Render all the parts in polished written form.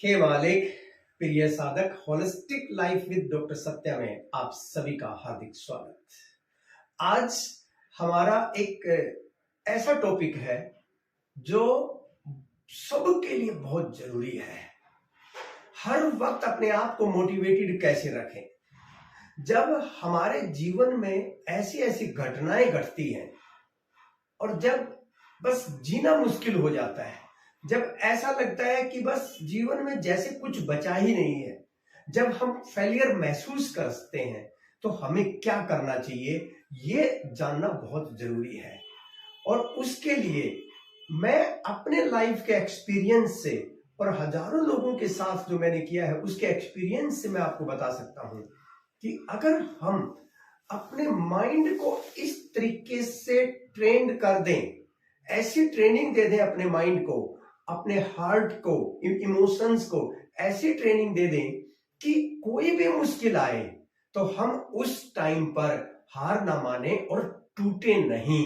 हे मालिक, प्रिय साधक, holistic life with doctor Satya में आप सभी का हार्दिक स्वागत। आज हमारा एक ऐसा टॉपिक है जो सबके लिए बहुत जरूरी है। हर वक्त अपने आप को मोटिवेटेड कैसे रखें। जब हमारे जीवन में ऐसी ऐसी घटनाएं घटती हैं और जब बस जीना मुश्किल हो जाता है, जब ऐसा लगता है कि बस जीवन में जैसे कुछ बचा ही नहीं है, जब हम फेलियर महसूस करते हैं, तो हमें क्या करना चाहिए ये जानना बहुत जरूरी है। और उसके लिए मैं अपने लाइफ के एक्सपीरियंस से और हजारों लोगों के साथ जो मैंने किया है उसके एक्सपीरियंस से मैं आपको बता सकता हूं कि अगर हम अपने माइंड को इस तरीके से ट्रेंड कर दें, ऐसी ट्रेनिंग दे दें अपने माइंड को, अपने हार्ट को, इमोशंस को ऐसी ट्रेनिंग दे दें कि कोई भी मुश्किल आए तो हम उस टाइम पर हार ना माने और टूटे नहीं,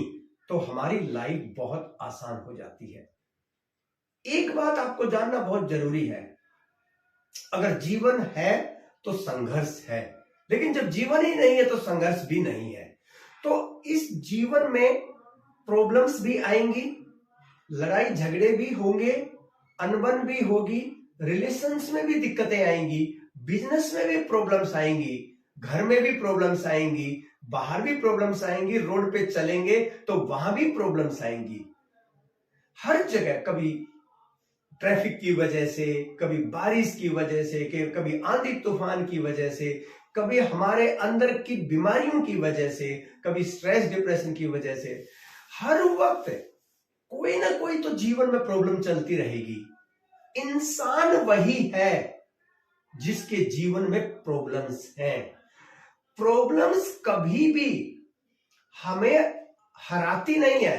तो हमारी लाइफ बहुत आसान हो जाती है। एक बात आपको जानना बहुत जरूरी है, अगर जीवन है तो संघर्ष है, लेकिन जब जीवन ही नहीं है तो संघर्ष भी नहीं है। तो इस जीवन में प्रॉब्लम्स भी आएंगी, लड़ाई झगड़े भी होंगे, अनबन भी होगी, रिलेशंस में भी दिक्कतें आएंगी, बिजनेस में भी प्रॉब्लम्स आएंगी, घर में भी प्रॉब्लम्स आएंगी, बाहर भी प्रॉब्लम्स आएंगी, रोड पे चलेंगे तो वहां भी प्रॉब्लम्स आएंगी। हर जगह, कभी ट्रैफिक की वजह से, कभी बारिश की वजह से, कभी आंधी तूफान की वजह से, कभी हमारे अंदर की बीमारियों की वजह से, कभी स्ट्रेस डिप्रेशन की वजह से, हर वक्त कोई ना कोई तो जीवन में प्रॉब्लम चलती रहेगी। इंसान वही है जिसके जीवन में प्रॉब्लम्स हैं। प्रॉब्लम्स कभी भी हमें हराती नहीं है,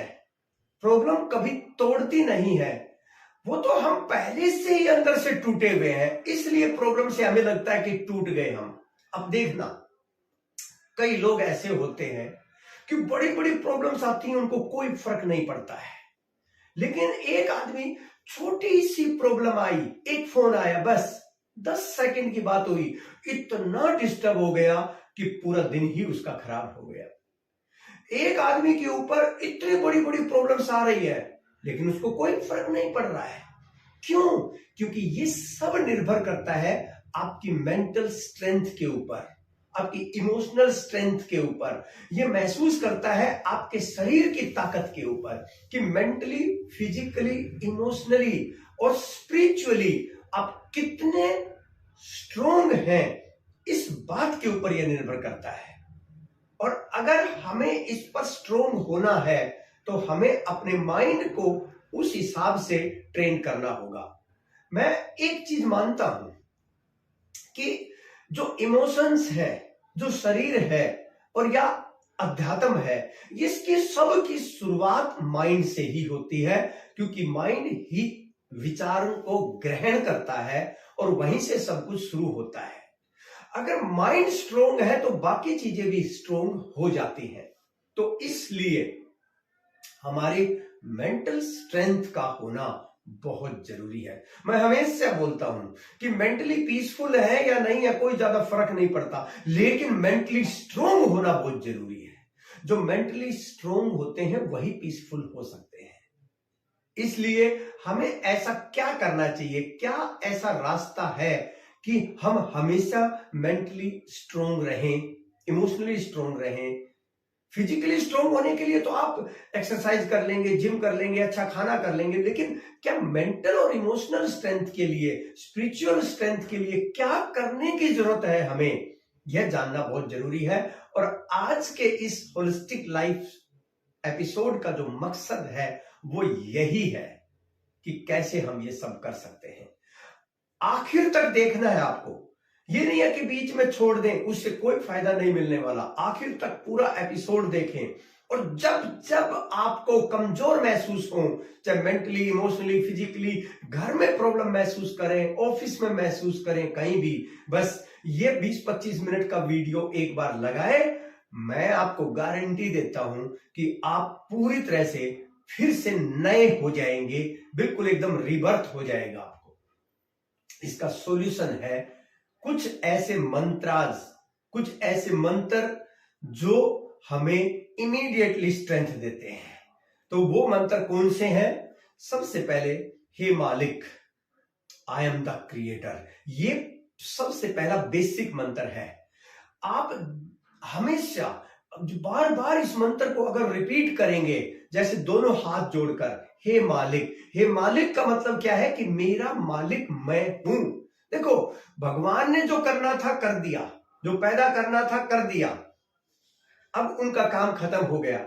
प्रॉब्लम कभी तोड़ती नहीं है। वो तो हम पहले से ही अंदर से टूटे हुए हैं, इसलिए प्रॉब्लम से हमें लगता है कि टूट गए हम। अब देखना, कई लोग ऐसे होते हैं कि बड़ी बड़ी प्रॉब्लम्स आती हैं, उनको कोई फर्क नहीं पड़ता है। लेकिन एक आदमी, छोटी सी प्रॉब्लम आई, एक फोन आया, बस 10 सेकंड की बात हुई, इतना डिस्टर्ब हो गया कि पूरा दिन ही उसका खराब हो गया। एक आदमी के ऊपर इतनी बड़ी बड़ी प्रॉब्लम्स आ रही है, लेकिन उसको कोई फर्क नहीं पड़ रहा है। क्यों? क्योंकि ये सब निर्भर करता है आपकी मेंटल स्ट्रेंथ के ऊपर, आपकी इमोशनल स्ट्रेंथ के ऊपर। ये महसूस करता है आपके शरीर की ताकत के ऊपर कि मेंटली, फिजिकली, इमोशनली और स्पिरिचुअली आप कितने स्ट्रोंग हैं, इस बात के ऊपर यह निर्भर करता है। और अगर हमें इस पर स्ट्रोंग होना है तो हमें अपने माइंड को उस हिसाब से ट्रेन करना होगा। मैं एक चीज मानता हूं कि जो इमोशंस है, जो शरीर है और या अध्यात्म है, इसकी सब की शुरुआत माइंड से ही होती है, क्योंकि माइंड ही विचारों को ग्रहण करता है और वहीं से सब कुछ शुरू होता है। अगर माइंड स्ट्रोंग है तो बाकी चीजें भी स्ट्रोंग हो जाती हैं। तो इसलिए हमारी मेंटल स्ट्रेंथ का होना बहुत जरूरी है। मैं हमेशा बोलता हूं कि मेंटली पीसफुल है या नहीं है कोई ज्यादा फर्क नहीं पड़ता, लेकिन मेंटली स्ट्रोंग होना बहुत जरूरी है। जो मेंटली स्ट्रोंग होते हैं वही पीसफुल हो सकते हैं। इसलिए हमें ऐसा क्या करना चाहिए, क्या ऐसा रास्ता है कि हम हमेशा मेंटली स्ट्रोंग रहें, इमोशनली स्ट्रोंग रहें। फिजिकली स्ट्रोंग होने के लिए तो आप एक्सरसाइज कर लेंगे, जिम कर लेंगे, अच्छा खाना कर लेंगे, लेकिन क्या मेंटल और इमोशनल स्ट्रेंथ के लिए, स्पिरिचुअल स्ट्रेंथ के लिए क्या करने की जरूरत है, हमें यह जानना बहुत जरूरी है। और आज के इस होलिस्टिक लाइफ एपिसोड का जो मकसद है वो यही है कि कैसे हम ये सब कर सकते हैं। आखिर तक देखना है आपको, ये नहीं है कि बीच में छोड़ दें, उससे कोई फायदा नहीं मिलने वाला। आखिर तक पूरा एपिसोड देखें, और जब जब आपको कमजोर महसूस हो, चाहे मेंटली, इमोशनली, फिजिकली, घर में प्रॉब्लम महसूस करें, ऑफिस में महसूस करें, कहीं भी, बस ये 20-25 मिनट का वीडियो एक बार लगाए, मैं आपको गारंटी देता हूं कि आप पूरी तरह से फिर से नए हो जाएंगे, बिल्कुल एकदम रिबर्थ हो जाएगा आपको। इसका सॉल्यूशन है कुछ ऐसे मंत्र जो हमें इमीडिएटली स्ट्रेंथ देते हैं। तो वो मंत्र कौन से हैं? सबसे पहले, हे मालिक, आई एम द क्रिएटर। ये सबसे पहला बेसिक मंत्र है। आप हमेशा बार बार इस मंत्र को अगर रिपीट करेंगे, जैसे दोनों हाथ जोड़कर, हे मालिक। हे मालिक का मतलब क्या है कि मेरा मालिक मैं हूं। देखो, भगवान ने जो करना था कर दिया, जो पैदा करना था कर दिया, अब उनका काम खत्म हो गया।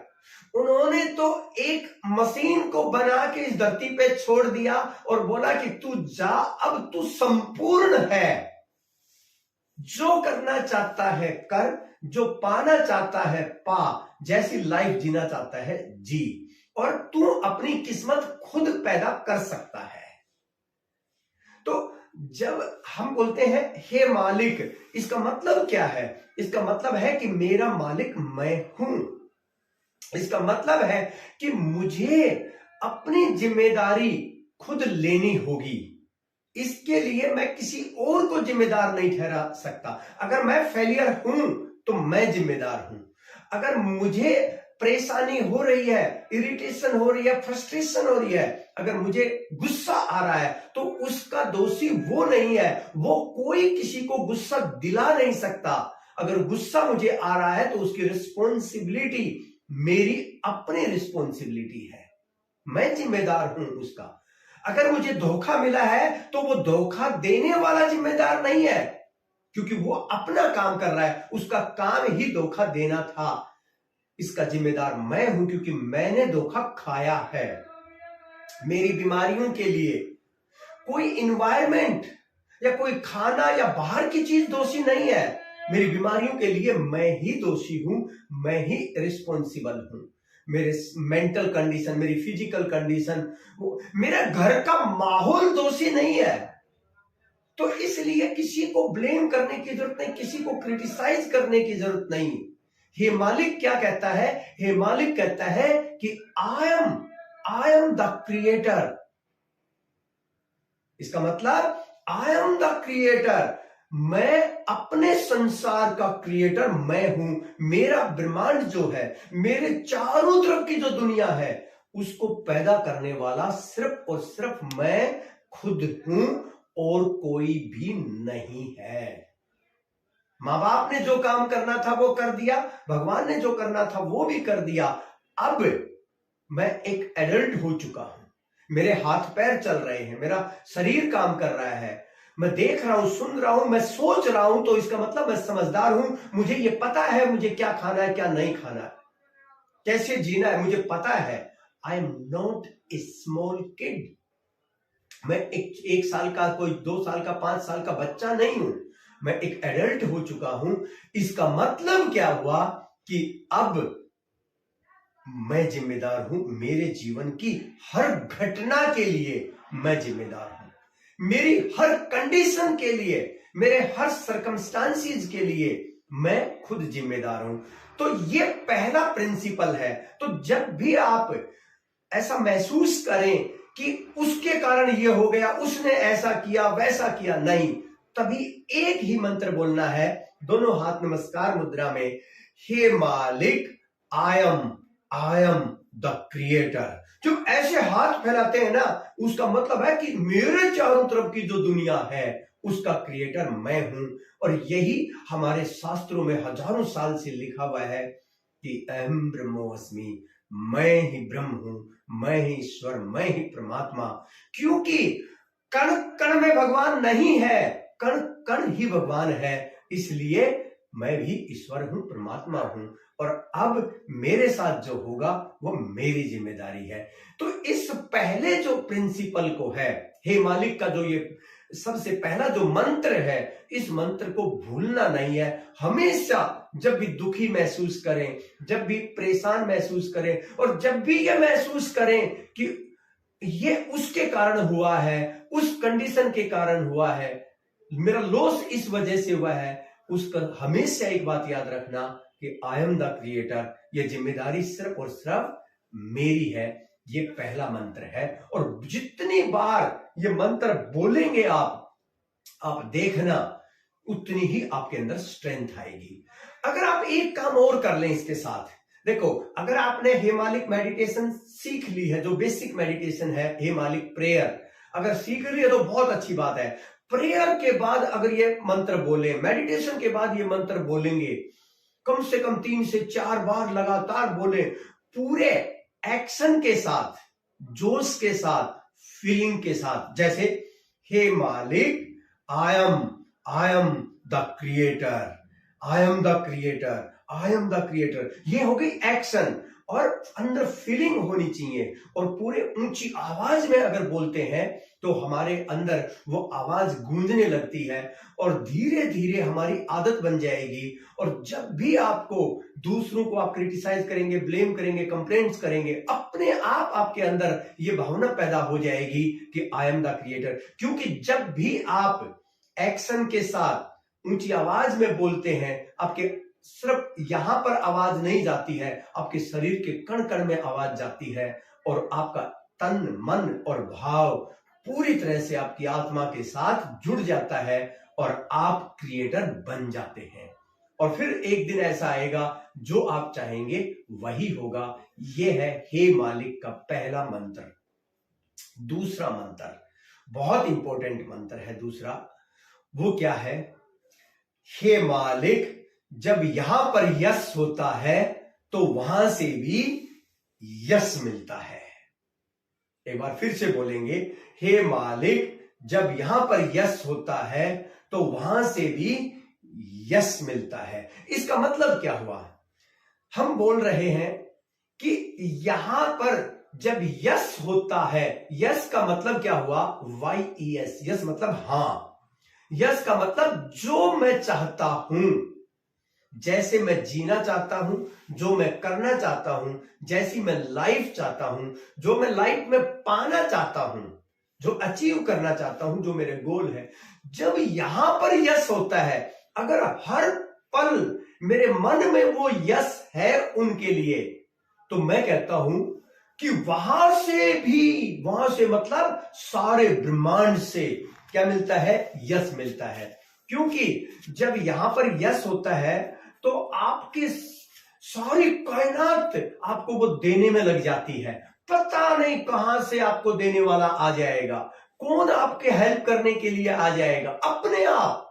उन्होंने तो एक मशीन को बना के इस धरती पे छोड़ दिया और बोला कि तू जा, अब तू संपूर्ण है। जो करना चाहता है कर, जो पाना चाहता है पा, जैसी लाइफ जीना चाहता है जी, और तू अपनी किस्मत खुद पैदा कर सकता है। तो जब हम बोलते हैं हे मालिक, इसका मतलब क्या है? इसका मतलब है कि मेरा मालिक मैं हूं। इसका मतलब है कि मुझे अपनी जिम्मेदारी खुद लेनी होगी। इसके लिए मैं किसी और को जिम्मेदार नहीं ठहरा सकता। अगर मैं फेलियर हूं तो मैं जिम्मेदार हूं। अगर मुझे परेशानी हो रही है, इरिटेशन हो रही है, फ्रस्ट्रेशन हो रही है, अगर मुझे गुस्सा आ रहा है, तो उसका दोषी वो नहीं है। वो कोई किसी को गुस्सा दिला नहीं सकता। अगर गुस्सा मुझे आ रहा है तो उसकी रिस्पॉन्सिबिलिटी मेरी अपनी रिस्पॉन्सिबिलिटी है, मैं जिम्मेदार हूं उसका। अगर मुझे धोखा मिला है तो वो धोखा देने वाला जिम्मेदार नहीं है, क्योंकि वो अपना काम कर रहा है, उसका काम ही धोखा देना था। इसका जिम्मेदार मैं हूं, क्योंकि मैंने धोखा खाया है। मेरी बीमारियों के लिए कोई इन्वायरमेंट या कोई खाना या बाहर की चीज दोषी नहीं है। मेरी बीमारियों के लिए मैं ही दोषी हूं, मैं ही रिस्पॉन्सिबल हूं। मेरे मेंटल कंडीशन, मेरी फिजिकल कंडीशन, मेरा घर का माहौल दोषी नहीं है। तो इसलिए किसी को ब्लेम करने की जरूरत नहीं, किसी को क्रिटिसाइज करने की जरूरत नहीं। हे मालिक क्या कहता है? हे मालिक कहता है कि आई एम द क्रिएटर। इसका मतलब आई एम द क्रिएटर, मैं अपने संसार का क्रिएटर मैं हूं। मेरा ब्रह्मांड जो है, मेरे चारों तरफ की जो दुनिया है, उसको पैदा करने वाला सिर्फ और सिर्फ मैं खुद हूं और कोई भी नहीं है। मां बाप ने जो काम करना था वो कर दिया, भगवान ने जो करना था वो भी कर दिया। अब मैं एक एडल्ट हो चुका हूं, मेरे हाथ पैर चल रहे हैं, मेरा शरीर काम कर रहा है, मैं देख रहा हूं, सुन रहा हूं, मैं सोच रहा हूं। तो इसका मतलब मैं समझदार हूं, मुझे ये पता है मुझे क्या खाना है, क्या नहीं खाना है, कैसे जीना है, मुझे पता है। I am not a small kid. मैं एक साल का, कोई 2 साल का, 5 साल का बच्चा नहीं हूं, मैं एक एडल्ट हो चुका हूं। इसका मतलब क्या हुआ कि अब मैं जिम्मेदार हूं। मेरे जीवन की हर घटना के लिए मैं जिम्मेदार हूं। मेरी हर कंडीशन के लिए, मेरे हर सर्कमस्टांसिस के लिए मैं खुद जिम्मेदार हूं। तो ये पहला प्रिंसिपल है। तो जब भी आप ऐसा महसूस करें कि उसके कारण ये हो गया, उसने ऐसा किया, वैसा किया, नहीं, तभी एक ही मंत्र बोलना है, दोनों हाथ नमस्कार मुद्रा में, हे मालिक, आई एम द क्रिएटर। जो ऐसे हाथ फैलाते हैं ना, उसका मतलब है कि मेरे चारों तरफ की जो दुनिया है उसका क्रिएटर मैं हूं। और यही हमारे शास्त्रों में हजारों साल से लिखा हुआ है कि अहम ब्रह्मोस्मि, मैं ही ब्रह्म हूं, मैं ही ईश्वर, मैं ही परमात्मा। क्योंकि कण कण में भगवान नहीं है, कण कण ही भगवान है, इसलिए मैं भी ईश्वर हूं, परमात्मा हूं। और अब मेरे साथ जो होगा वो मेरी जिम्मेदारी है। तो इस पहले जो प्रिंसिपल को है, हे मालिक का जो ये सबसे पहला जो मंत्र है, इस मंत्र को भूलना नहीं है। हमेशा जब भी दुखी महसूस करें, जब भी परेशान महसूस करें, और जब भी ये महसूस करें कि ये उसके कारण हुआ है, उस कंडीशन के कारण हुआ है, मेरा लॉस इस वजह से हुआ है, उसका हमेशा एक बात याद रखना कि आई एम द क्रिएटर। ये जिम्मेदारी सिर्फ और सिर्फ मेरी है। ये पहला मंत्र है। और जितनी बार ये मंत्र बोलेंगे आप, आप देखना उतनी ही आपके अंदर स्ट्रेंथ आएगी। अगर आप एक काम और कर लें इसके साथ, देखो अगर आपने हेमालिक मेडिटेशन सीख ली है, जो बेसिक मेडिटेशन है हेमालिक प्रेयर, अगर सीख ली है तो बहुत अच्छी बात है। प्रेयर के बाद अगर ये मंत्र बोले, मेडिटेशन के बाद ये मंत्र बोलेंगे, कम से कम 3 से 4 बार लगातार बोले, पूरे एक्शन के साथ, जोश के साथ, फीलिंग के साथ, जैसे हे मालिक, I am the creator, I am the creator, I am the creator. ये हो गई एक्शन, और अंदर फीलिंग होनी चाहिए। और पूरे ऊंची आवाज में अगर बोलते हैं तो हमारे अंदर वो आवाज गूंजने लगती है, और धीरे धीरे हमारी आदत बन जाएगी। और जब भी आपको दूसरों को आप क्रिटिसाइज करेंगे, ब्लेम करेंगे, कंप्लेंट्स करेंगे, अपने आप आपके अंदर ये भावना पैदा हो जाएगी कि आई एम द क्रिएटर। क्योंकि जब भी आप एक्शन के साथ ऊंची आवाज में बोलते हैं, आपके सिर्फ यहां पर आवाज नहीं जाती है, आपके शरीर के कण कण में आवाज जाती है, और आपका तन, मन और भाव पूरी तरह से आपकी आत्मा के साथ जुड़ जाता है, और आप क्रिएटर बन जाते हैं। और फिर एक दिन ऐसा आएगा जो आप चाहेंगे वही होगा। यह है हे मालिक का पहला मंत्र। दूसरा मंत्र बहुत इंपॉर्टेंट मंत्र है। दूसरा वो क्या है? हे मालिक, जब यहां पर यस होता है तो वहां से भी यस मिलता है। एक बार फिर से बोलेंगे, हे मालिक, जब यहां पर यस होता है तो वहां से भी यस मिलता है। इसका मतलब क्या हुआ? हम बोल रहे हैं कि यहां पर जब यस होता है, यस का मतलब क्या हुआ? YES, यस मतलब हां। यस का मतलब जो मैं चाहता हूं, जैसे मैं जीना चाहता हूं, जो मैं करना चाहता हूं, जैसी मैं लाइफ चाहता हूं, जो मैं लाइफ में पाना चाहता हूं, जो अचीव करना चाहता हूं, जो मेरे गोल है, जब यहां पर यस होता है, अगर हर पल मेरे मन में वो यस है उनके लिए, तो मैं कहता हूं कि वहां से मतलब सारे ब्रह्मांड से क्या मिलता है? यस मिलता है। क्योंकि जब यहां पर यस होता है तो आपकी सारी कायनात आपको वो देने में लग जाती है। पता नहीं कहां से आपको देने वाला आ जाएगा, कौन आपके हेल्प करने के लिए आ जाएगा, अपने आप।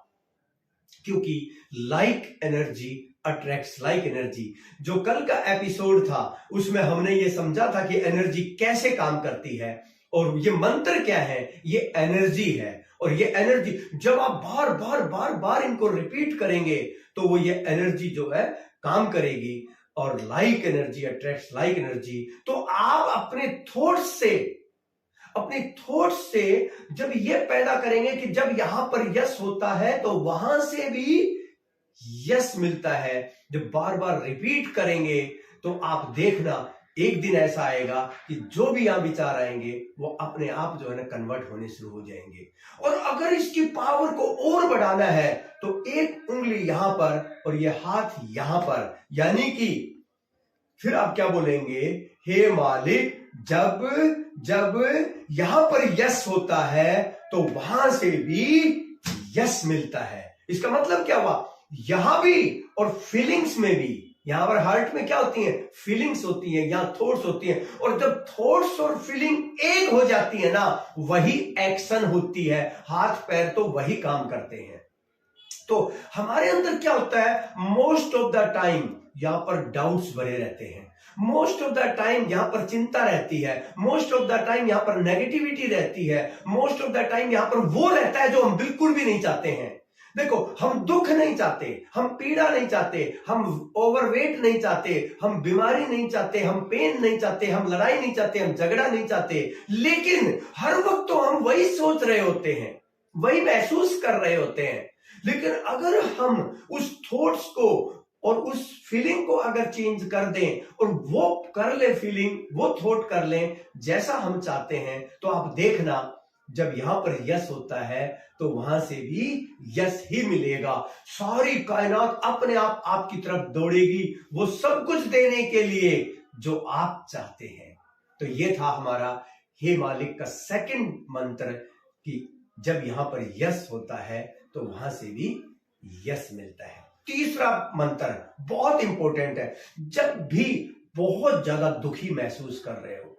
क्योंकि like energy attracts like energy. जो कल का एपिसोड था उसमें हमने ये समझा था कि एनर्जी कैसे काम करती है, और ये मंत्र क्या है? ये एनर्जी है। और ये एनर्जी जब आप बार बार बार बार इनको रिपीट करेंगे तो वो ये एनर्जी जो है काम करेगी, और like energy attracts like energy. तो आप अपने थॉट्स से जब ये पैदा करेंगे कि जब यहां पर यस होता है तो वहां से भी यस मिलता है, जब बार बार रिपीट करेंगे तो आप देखना एक दिन ऐसा आएगा कि जो भी यहां विचार आएंगे वो अपने आप जो है ना कन्वर्ट होने शुरू हो जाएंगे। और अगर इसकी पावर को और बढ़ाना है तो एक उंगली यहां पर और ये हाथ यहां पर, यानी कि फिर आप क्या बोलेंगे? हे मालिक, जब यहां पर यस होता है तो वहां से भी यस मिलता है। इसका मतलब क्या हुआ? यहां भी और फीलिंग्स में भी। यहां पर हार्ट में क्या होती है? फीलिंग्स होती है, यहां थॉट्स होती है। और जब थॉट्स और फीलिंग एक हो जाती है ना, वही एक्शन होती है। हाथ पैर तो वही काम करते हैं। तो हमारे अंदर क्या होता है? मोस्ट ऑफ द टाइम यहां पर डाउट्स भरे रहते हैं, मोस्ट ऑफ द टाइम यहां पर चिंता रहती है, मोस्ट ऑफ द टाइम यहां पर नेगेटिविटी रहती है, मोस्ट ऑफ द टाइम यहां पर वो रहता है जो हम बिल्कुल भी नहीं चाहते हैं। देखो, हम दुख नहीं चाहते, हम पीड़ा नहीं चाहते, हम ओवरवेट नहीं चाहते, हम बीमारी नहीं चाहते, हम पेन नहीं चाहते, हम लड़ाई नहीं चाहते, हम झगड़ा नहीं चाहते, लेकिन हर वक्त तो हम वही सोच रहे होते हैं, वही महसूस कर रहे होते हैं। लेकिन अगर हम उस थॉट्स को और उस फीलिंग को अगर चेंज कर दें और वो कर ले फीलिंग, वो थॉट कर लें जैसा हम चाहते हैं, तो आप देखना जब यहां पर यस होता है तो वहां से भी यस ही मिलेगा। सारी कायनात अपने आप आपकी तरफ दौड़ेगी, वो सब कुछ देने के लिए जो आप चाहते हैं। तो ये था हमारा हे मालिक का सेकंड मंत्र कि जब यहां पर यस होता है तो वहां से भी यस मिलता है। तीसरा मंत्र बहुत इंपॉर्टेंट है। जब भी बहुत ज्यादा दुखी महसूस कर रहे हो,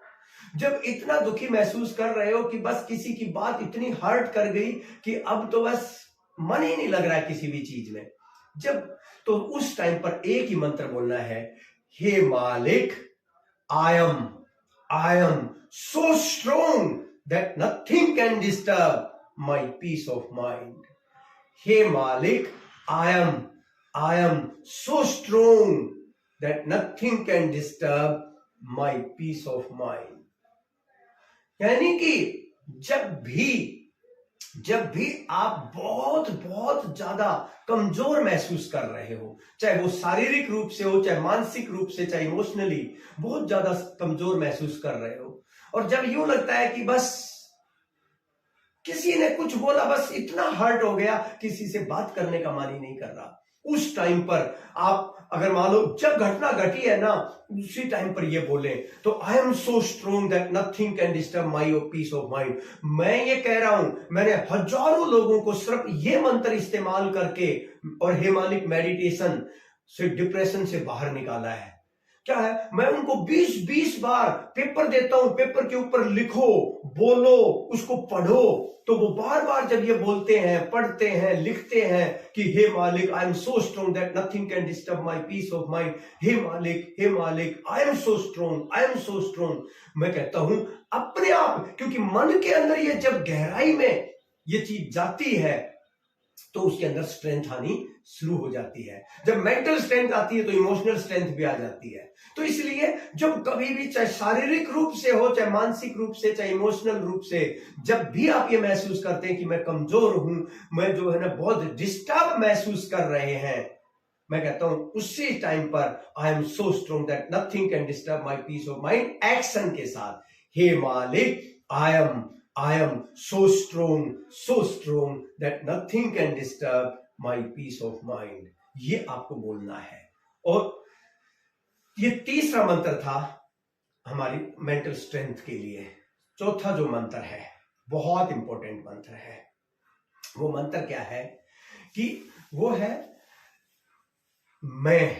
जब इतना दुखी महसूस कर रहे हो कि बस किसी की बात इतनी हर्ट कर गई कि अब तो बस मन ही नहीं लग रहा है किसी भी चीज में, जब तो उस टाइम पर एक ही मंत्र बोलना है, हे मालिक, I am so strong that nothing can disturb my peace of mind. हे मालिक, I am so strong that nothing can disturb my peace of mind. यानी कि जब भी आप बहुत बहुत ज्यादा कमजोर महसूस कर रहे हो, चाहे वो शारीरिक रूप से हो, चाहे मानसिक रूप से, चाहे इमोशनली बहुत ज्यादा कमजोर महसूस कर रहे हो, और जब यूं लगता है कि बस किसी ने कुछ बोला, बस इतना हर्ट हो गया, किसी से बात करने का मन ही नहीं कर रहा, उस टाइम पर आप अगर मान लो जब घटना घटी है ना, उसी टाइम पर ये बोले तो I am so strong that nothing can disturb my peace of mind. मैं ये कह रहा हूं, मैंने हजारों लोगों को सिर्फ ये मंत्र इस्तेमाल करके और हे मालिक मेडिटेशन से डिप्रेशन से बाहर निकाला है। क्या है, मैं उनको 20-20 बार पेपर देता हूं, पेपर के ऊपर लिखो, बोलो, उसको पढ़ो, तो वो बार बार जब ये बोलते हैं, पढ़ते हैं, लिखते हैं कि हे मालिक, I am so strong that nothing can disturb my peace of mind, हे मालिक, I am so strong, I am so strong. मैं कहता हूं अपने आप, क्योंकि मन के अंदर ये जब गहराई में ये चीज जाती है तो उसके अंदर स्ट्रेंथ आनी शुरू हो जाती है। जब मेंटल स्ट्रेंथ आती है तो इमोशनल स्ट्रेंथ भी आ जाती है। तो इसलिए जब कभी भी, चाहे शारीरिक रूप से हो, चाहे मानसिक रूप से, चाहे इमोशनल रूप से, जब भी आप ये महसूस करते हैं कि मैं कमजोर हूं, मैं जो है ना बहुत डिस्टर्ब महसूस कर रहे हैं, मैं कहता हूं उसी टाइम पर I am so strong that nothing can disturb my peace of mind, action के साथ, हे मालिक, I am so strong that nothing can disturb my peace of mind. ये आपको बोलना है। और ये तीसरा मंत्र था हमारी मेंटल स्ट्रेंथ के लिए। चौथा जो मंत्र है, बहुत इंपॉर्टेंट मंत्र है। वो मंत्र क्या है कि वो है, मैं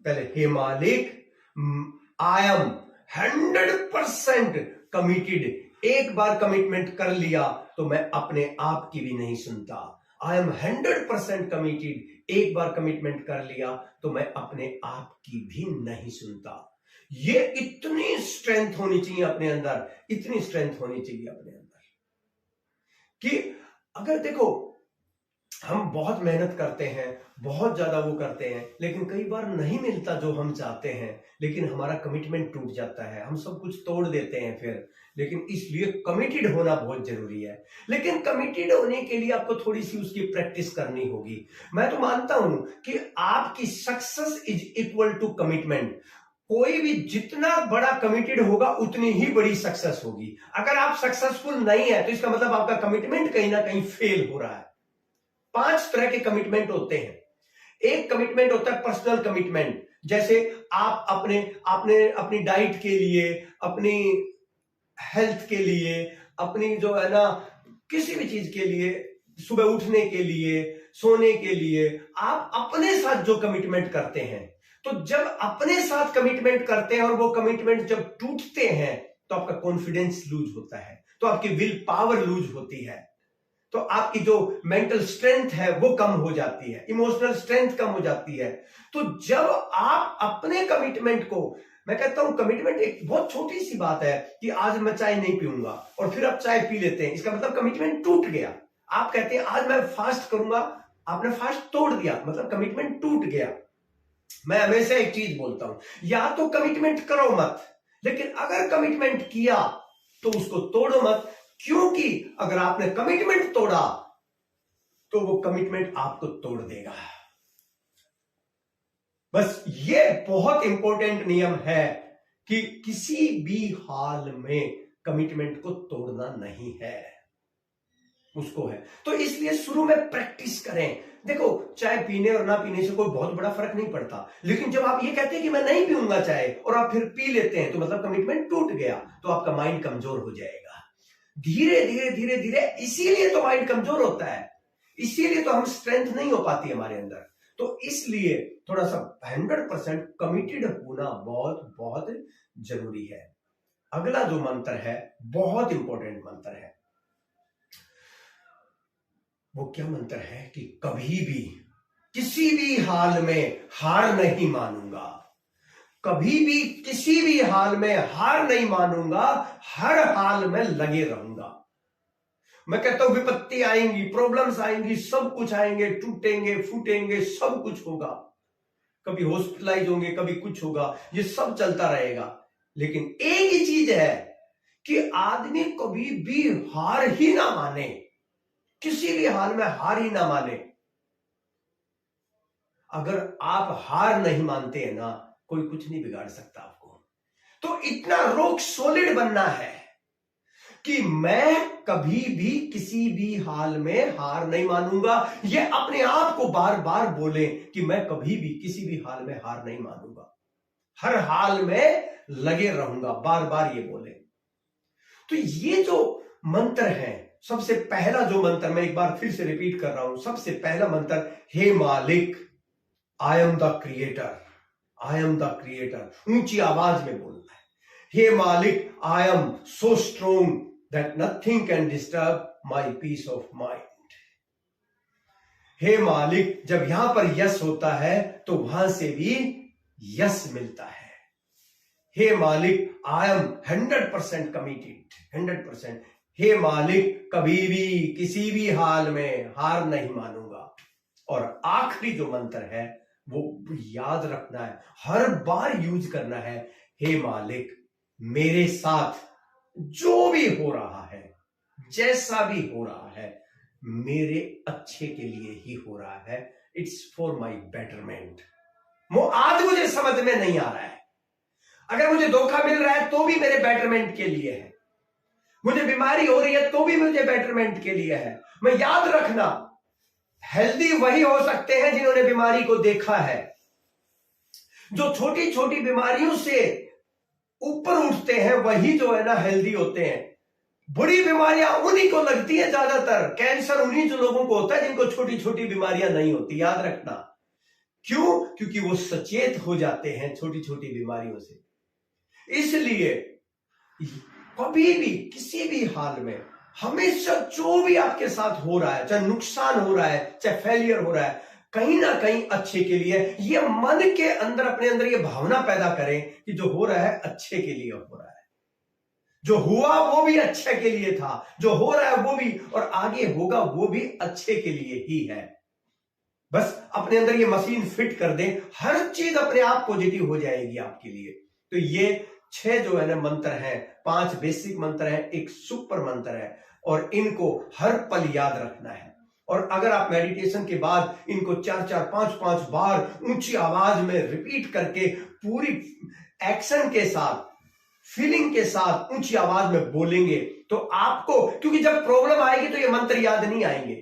पहले, हे मालिक, आई एम 100% कमिटेड। एक बार कमिटमेंट कर लिया तो मैं अपने आप की भी नहीं सुनता। I am 100% committed. एक बार कमिटमेंट कर लिया तो मैं अपने आप की भी नहीं सुनता। ये इतनी स्ट्रेंथ होनी चाहिए अपने अंदर, इतनी स्ट्रेंथ होनी चाहिए अपने अंदर कि अगर देखो, हम बहुत मेहनत करते हैं, बहुत ज्यादा वो करते हैं, लेकिन कई बार नहीं मिलता जो हम चाहते हैं, लेकिन हमारा कमिटमेंट टूट जाता है, हम सब कुछ तोड़ देते हैं फिर। लेकिन इसलिए कमिटेड होना बहुत जरूरी है। लेकिन कमिटेड होने के लिए आपको थोड़ी सी उसकी प्रैक्टिस करनी होगी। मैं तो मानता हूं कि आपकी success is equal to commitment. कोई भी जितना बड़ा कमिटेड होगा उतनी ही बड़ी सक्सेस होगी। अगर आप सक्सेसफुल नहीं है तो इसका मतलब आपका कमिटमेंट कहीं ना कहीं फेल हो रहा है। 5 तरह के कमिटमेंट होते हैं। एक कमिटमेंट होता है पर्सनल कमिटमेंट, जैसे आप अपनी डाइट के लिए, अपनी हेल्थ के लिए, अपनी जो है ना किसी भी चीज के लिए, सुबह उठने के लिए, सोने के लिए, आप अपने साथ जो कमिटमेंट करते हैं, तो जब अपने साथ कमिटमेंट करते हैं और वो कमिटमेंट जब टूटते हैं तो आपका कॉन्फिडेंस लूज होता है, तो आपकी विल पावर लूज होती है, तो आपकी जो मेंटल स्ट्रेंथ है वो कम हो जाती है, इमोशनल स्ट्रेंथ कम हो जाती है। तो जब आप अपने कमिटमेंट को, मैं कहता हूं कमिटमेंट एक बहुत छोटी सी बात है कि आज मैं चाय नहीं पीऊंगा और फिर आप चाय पी लेते हैं, इसका मतलब कमिटमेंट टूट गया। आप कहते हैं आज मैं फास्ट करूंगा, आपने फास्ट तोड़ दिया, मतलब कमिटमेंट टूट गया। मैं हमेशा एक चीज बोलता हूं, या तो कमिटमेंट करो मत, लेकिन अगर कमिटमेंट किया तो उसको तोड़ो मत, क्योंकि अगर आपने कमिटमेंट तोड़ा तो वो कमिटमेंट आपको तोड़ देगा। बस ये बहुत इंपॉर्टेंट नियम है कि किसी भी हाल में कमिटमेंट को तोड़ना नहीं है, उसको है। तो इसलिए शुरू में प्रैक्टिस करें। देखो, चाय पीने और ना पीने से कोई बहुत बड़ा फर्क नहीं पड़ता, लेकिन जब आप ये कहते हैं कि मैं नहीं पीऊंगा चाय और आप फिर पी लेते हैं तो मतलब कमिटमेंट टूट गया, तो आपका माइंड कमजोर हो जाएगा। धीरे धीरे धीरे धीरे, इसीलिए तो माइंड कमजोर होता है, इसीलिए तो हम स्ट्रेंथ नहीं हो पाती हमारे अंदर। तो इसलिए थोड़ा सा 100% कमिटेड होना बहुत बहुत जरूरी है। अगला जो मंत्र है बहुत इंपॉर्टेंट मंत्र है। वो क्या मंत्र है कि कभी भी किसी भी हाल में हार नहीं मानूंगा, कभी भी किसी भी हाल में हार नहीं मानूंगा, हर हाल में लगे रहूंगा। मैं कहता हूं विपत्ति आएंगी, प्रॉब्लम्स आएंगी, सब कुछ आएंगे, टूटेंगे फूटेंगे, सब कुछ होगा, कभी हॉस्पिटलाइज होंगे, कभी कुछ होगा, ये सब चलता रहेगा। लेकिन एक ही चीज है कि आदमी कभी भी हार ही ना माने, किसी भी हाल में हार ही ना माने। अगर आप हार नहीं मानते हैं ना, कोई कुछ नहीं बिगाड़ सकता आपको। तो इतना रॉक सॉलिड बनना है कि मैं कभी भी किसी भी हाल में हार नहीं मानूंगा। ये अपने आप को बार बार बोले कि मैं कभी भी किसी भी हाल में हार नहीं मानूंगा, हर हाल में लगे रहूंगा, बार बार ये बोले। तो ये जो मंत्र है, सबसे पहला जो मंत्र, मैं एक बार फिर से रिपीट कर रहा हूं, सबसे पहला मंत्र, हे मालिक, I am the creator, I am the creator. ऊंची आवाज में बोलना है, हे मालिक, I am so strong that nothing can disturb my peace of mind. हे मालिक, जब यहां पर यस होता है तो वहां से भी यस मिलता है। हे मालिक, आई एम 100% कमिटेड, 100%। हे मालिक, कभी भी किसी भी हाल में हार नहीं मानूंगा। और आखिरी जो मंत्र है वो याद रखना है, हर बार यूज करना है, हे मालिक, मेरे साथ जो भी हो रहा है, जैसा भी हो रहा है, मेरे अच्छे के लिए ही हो रहा है, इट्स फॉर माई बेटरमेंट। वो आज मुझे समझ में नहीं आ रहा है, अगर मुझे धोखा मिल रहा है तो भी मेरे बेटरमेंट के लिए है, मुझे बीमारी हो रही है तो भी मुझे बेटरमेंट के लिए है। मैं याद रखना, हेल्दी वही हो सकते हैं जिन्होंने बीमारी को देखा है, जो छोटी छोटी बीमारियों से ऊपर उठते हैं वही जो है ना हेल्दी होते हैं। बड़ी बीमारियां उन्हीं को लगती है ज्यादातर, कैंसर उन्हीं जो लोगों को होता है जिनको छोटी छोटी बीमारियां नहीं होती, याद रखना। क्यों? क्योंकि वो सचेत हो जाते हैं छोटी छोटी बीमारियों से। इसलिए कभी भी किसी भी हाल में हमेशा जो भी आपके साथ हो रहा है, चाहे नुकसान हो रहा है, चाहे फेलियर हो रहा है, कहीं ना कहीं अच्छे के लिए, ये मन के अंदर, अपने अंदर ये भावना पैदा करें कि जो हो रहा है अच्छे के लिए हो रहा है, जो हुआ वो भी अच्छे के लिए था, जो हो रहा है वो भी और आगे होगा वो भी अच्छे के लिए ही है। बस अपने अंदर ये मशीन फिट कर दें, हर चीज अपने आप पॉजिटिव हो जाएगी आपके लिए। तो ये 6 जो है ना मंत्र हैं, 5 बेसिक मंत्र हैं, एक सुपर मंत्र है, और इनको हर पल याद रखना है। और अगर आप मेडिटेशन के बाद इनको 4-4, 5-5 बार ऊंची आवाज में रिपीट करके, पूरी एक्शन के साथ, फीलिंग के साथ ऊंची आवाज में बोलेंगे, तो आपको, क्योंकि जब प्रॉब्लम आएगी तो ये मंत्र याद नहीं आएंगे,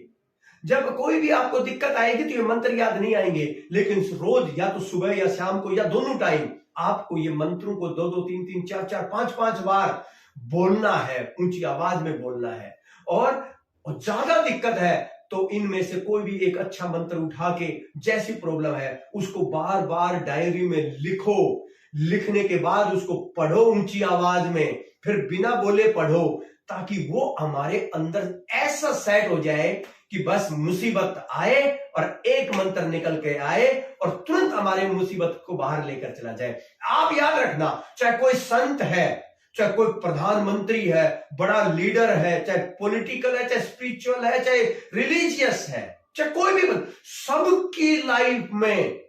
जब कोई भी आपको दिक्कत आएगी तो ये मंत्र याद नहीं आएंगे, लेकिन रोज या तो सुबह या शाम को या दोनों टाइम आपको ये मंत्रों को 2-2, 3-3, 4-4, 5-5 बार बोलना है, ऊंची आवाज में बोलना है। और ज्यादा दिक्कत है तो इनमें से कोई भी एक अच्छा मंत्र उठा के, जैसी प्रॉब्लम है उसको बार बार डायरी में लिखो, लिखने के बाद उसको पढ़ो ऊंची आवाज में, फिर बिना बोले पढ़ो, ताकि वो हमारे अंदर ऐसा सेट हो जाए कि बस मुसीबत आए और एक मंत्र निकल के आए और तुरंत हमारे मुसीबत को बाहर लेकर चला जाए। आप याद रखना, चाहे कोई संत है, चाहे कोई प्रधानमंत्री है, बड़ा लीडर है, चाहे पॉलिटिकल है, चाहे स्पिरिचुअल है, चाहे रिलीजियस है, चाहे कोई भी, सबकी लाइफ में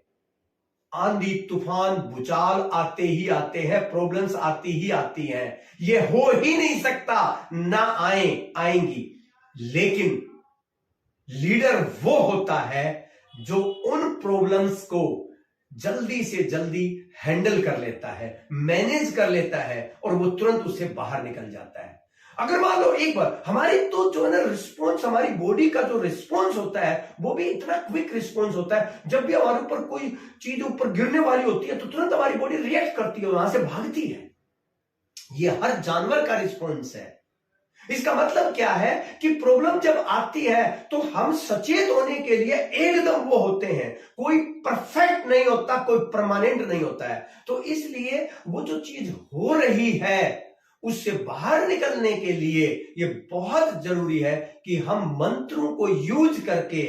आंधी तूफान भूचाल आते ही आते हैं, प्रॉब्लम्स आती ही आती हैं, ये हो ही नहीं सकता ना आएंगी। लेकिन लीडर वो होता है जो उन प्रॉब्लम्स को जल्दी से जल्दी हैंडल कर लेता है, मैनेज कर लेता है और वो तुरंत उससे बाहर निकल जाता है। अगर मान लो एक बार हमारी तो जो है ना रिस्पॉन्स, हमारी बॉडी का जो रिस्पॉन्स होता है वो भी इतना क्विक रिस्पॉन्स होता है, जब भी हमारे ऊपर कोई चीज ऊपर गिरने वाली होती है तो तुरंत हमारी बॉडी रिएक्ट करती है, वहां से भागती है। ये हर जानवर का रिस्पॉन्स है। इसका मतलब क्या है कि प्रॉब्लम जब आती है तो हम सचेत होने के लिए एकदम वो होते हैं। कोई परफेक्ट नहीं होता, कोई परमानेंट नहीं होता है। तो इसलिए वो जो चीज हो रही है उससे बाहर निकलने के लिए ये बहुत जरूरी है कि हम मंत्रों को यूज करके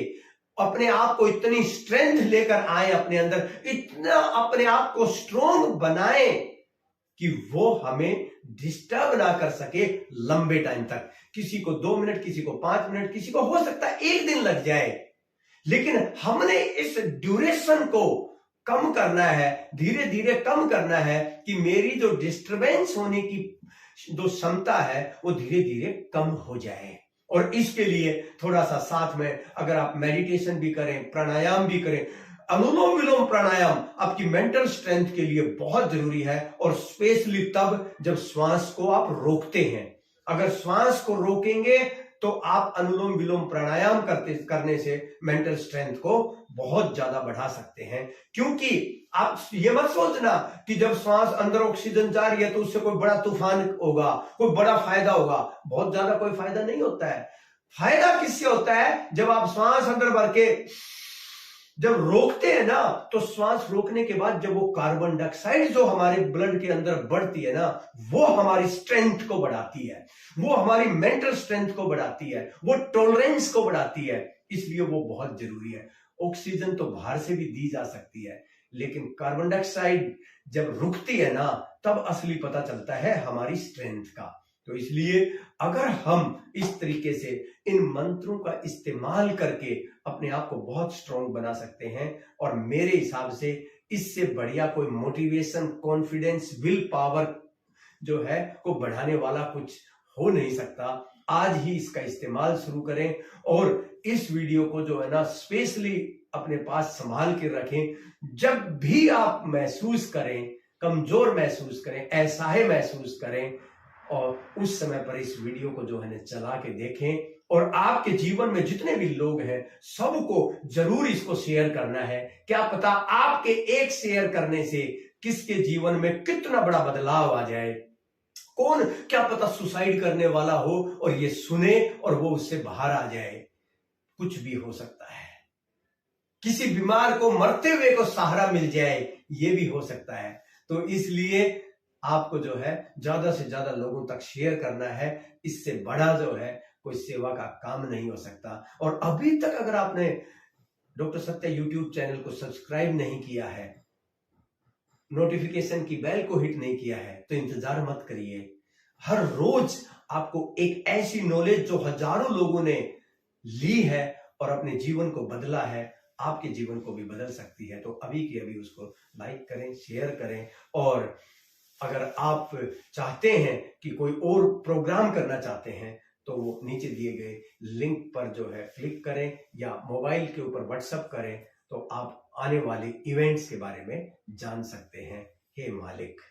अपने आप को इतनी स्ट्रेंथ लेकर आए, अपने अंदर इतना अपने आप को स्ट्रोंग बनाए कि वो हमें डिस्टर्ब ना कर सके लंबे टाइम तक। किसी को 2 मिनट, किसी को 5 मिनट, किसी को हो सकता है 1 दिन लग जाए, लेकिन हमने इस ड्यूरेशन को कम करना है, धीरे धीरे कम करना है कि मेरी जो डिस्टरबेंस होने की जो क्षमता है वो धीरे धीरे कम हो जाए। और इसके लिए थोड़ा सा साथ में अगर आप मेडिटेशन भी करें, प्राणायाम भी करें, अनुलोम विलोम प्राणायाम आपकी मेंटल स्ट्रेंथ के लिए बहुत जरूरी है। और स्पेशली तब जब श्वास को आप रोकते हैं। अगर श्वास को रोकेंगे तो आप अनुलोम विलोम प्राणायाम करने से मेंटल स्ट्रेंथ को बहुत ज्यादा बढ़ा सकते हैं। क्योंकि आप ये मत सोचना कि जब श्वास अंदर ऑक्सीजन जा रही है तो उससे कोई बड़ा तूफान होगा, कोई बड़ा फायदा होगा। बहुत ज्यादा कोई फायदा नहीं होता है। फायदा किससे होता है? जब आप श्वास अंदर भर के जब रोकते हैं ना, तो श्वास रोकने के बाद जब वो कार्बन डाइऑक्साइड जो हमारे ब्लड के अंदर बढ़ती है ना, वो हमारी स्ट्रेंथ को बढ़ाती है, वो हमारी मेंटल स्ट्रेंथ को बढ़ाती है, वो टॉलरेंस को बढ़ाती है। इसलिए वो बहुत जरूरी है। ऑक्सीजन तो बाहर से भी दी जा सकती है, लेकिन कार्बन डाइऑक्साइड जब रुकती है ना, तब असली पता चलता है हमारी स्ट्रेंथ का। तो इसलिए अगर हम इस तरीके से इन मंत्रों का इस्तेमाल करके अपने आप को बहुत स्ट्रॉन्ग बना सकते हैं, और मेरे हिसाब से इससे बढ़िया कोई मोटिवेशन, कॉन्फिडेंस, विल पावर जो है को बढ़ाने वाला कुछ हो नहीं सकता। आज ही इसका इस्तेमाल शुरू करें और इस वीडियो को जो है ना स्पेशली अपने पास संभाल के रखें। जब भी आप महसूस करें, कमजोर महसूस करें, असहाय महसूस करें, और उस समय पर इस वीडियो को जो है ना चला के देखें। और आपके जीवन में जितने भी लोग हैं सबको जरूर इसको शेयर करना है। क्या पता आपके एक शेयर करने से किसके जीवन में कितना बड़ा बदलाव आ जाए। कौन क्या पता सुसाइड करने वाला हो और ये सुने और वो उससे बाहर आ जाए। कुछ भी हो सकता है। किसी बीमार को मरते हुए को सहारा मिल जाए, ये भी हो सकता है। तो इसलिए आपको जो है ज्यादा से ज्यादा लोगों तक शेयर करना है। इससे बड़ा जो है कोई सेवा का काम नहीं हो सकता। और अभी तक अगर आपने डॉक्टर सत्या यूट्यूब चैनल को सब्सक्राइब नहीं किया है, नोटिफिकेशन की बेल को हिट नहीं किया है, तो इंतजार मत करिए। हर रोज आपको एक ऐसी नॉलेज जो हजारों लोगों ने ली है और अपने जीवन को बदला है, आपके जीवन को भी बदल सकती है। तो अभी के अभी उसको लाइक करें, शेयर करें। और अगर आप चाहते हैं कि कोई और प्रोग्राम करना चाहते हैं तो वो नीचे दिए गए लिंक पर जो है क्लिक करें, या मोबाइल के ऊपर व्हाट्सएप करें, तो आप आने वाले इवेंट्स के बारे में जान सकते हैं। हे मालिक।